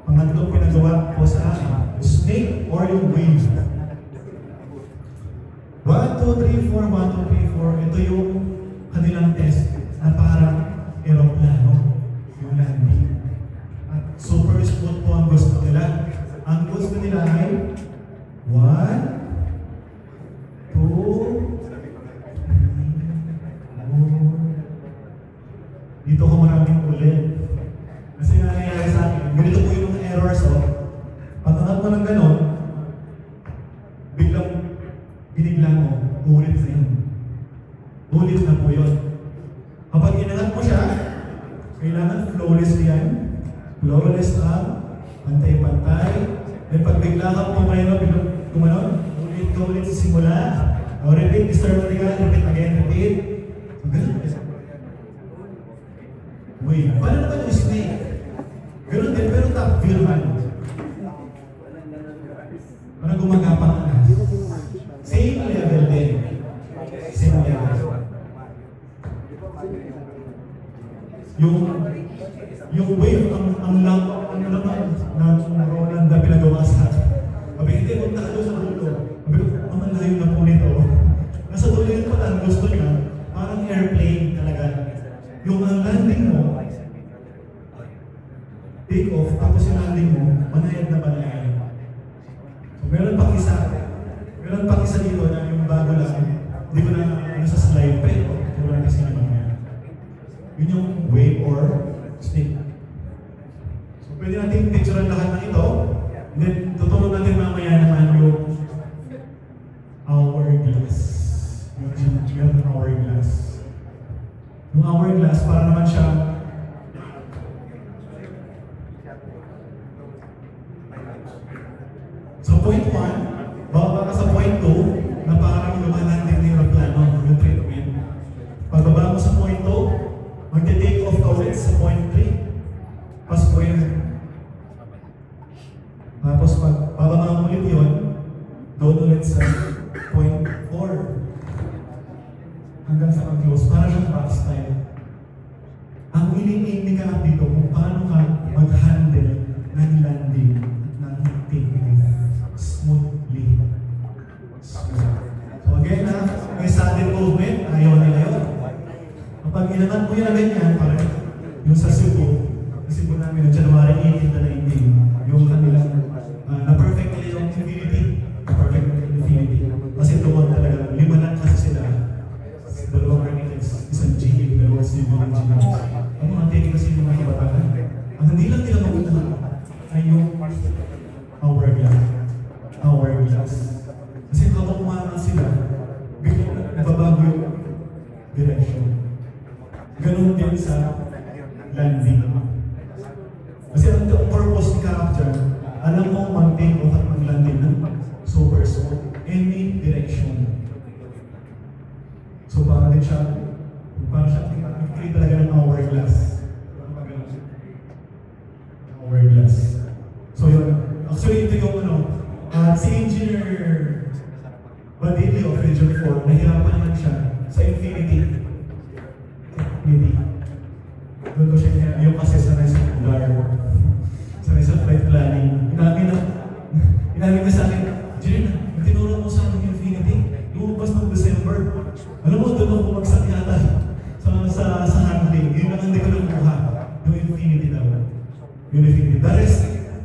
Pangatlong pinagawa po sa akin, snake or yung wave. 1, 2, 3, 4, 1, 2, 3, 4. Ito yung kanilang test na parang aeroplano, yung landing. At super smooth po ang gusto nila. Ang gusto nila ay 1, 2, 3, 4. Dito ko maraming ulit. Kasi nangyayari sa akin, ganito po yung mga errors, oh. Pag angat mo ng ganon, biglang binigla mo, ulit na yun. Ulit na po yun. Kapag inangat mo siya, kailangan flawless yan. Flawless ang pantay-pantay. Then pag bigla kang pumayro, gumanon, ulit ka ulit sa simula. O repeat, disturb mo repeat again, repeat. So ganun. Wait, paano naman yung snake? Ganun din, pero top view naman. Parang gumagapang na. Same level din. Same level. Yung wave, ang laman ng Roland na pinagawa sa akin. Sabi, hindi, punta ka doon sa dulo. Sabi ko, malayo na po nito. Nasa dulo yun pala, ang gusto niya, parang airplane talaga. Yung ang landing mo, take off, tapos yung landing mo, manayad na banayad. So, meron pang isa dito na yung bago lang, hindi ko na sa slide pa ito, pero lang kasi naman yan. Yun yung wave or snake. So, pwede natin picturean lahat ng ito, and then tutulog natin mamaya naman yung hourglass. Yung hourglass. Yung hourglass, para naman siya so point 1, bababa ka sa point 2 na parang lumalanding na yung plano, yung treatment. Pagbaba mo sa point 2, magte-take off ka ulit sa point 3. Pas point. Tapos pag bababa mo ulit yun, doon ulit sa point 4. Hanggang sa pag-close, para siyang back style. Ang ini-aim ni Kaap dito kung paano ka mag-handle ng landing at ng take smoothly. So again may sudden movement, ayaw nila yun. Kapag inangat mo yan ganyan, parang yung sa Cebu namin noong January 18 na 19, yung kanilang na-perfect nila yung infinity. Perfect infinity. Kasi tuwag talaga, 5 lang kasi sila. Dalawang architects, isang GE, dalawang civil engineers. Ang mga take kasi yung mga kabataan. Ang hindi lang nila magunahan ay yung hourglass. Kasi kapag umangat sila, biglang nababago yung direction. Ganun din sa landing. Kasi ang purpose ni Capture, alam mo mag-take off at mag-landing ng super smooth, any direction. So parang din siya, create talaga ng hourglass. Hourglass. So yun, actually ito yung si Engineer Badilio of Region 4, nahirapan naman siya sa Infinity. Doon ko siya yung kasi sanay sa lugar, sanay sa flight planning. Inamit na sa akin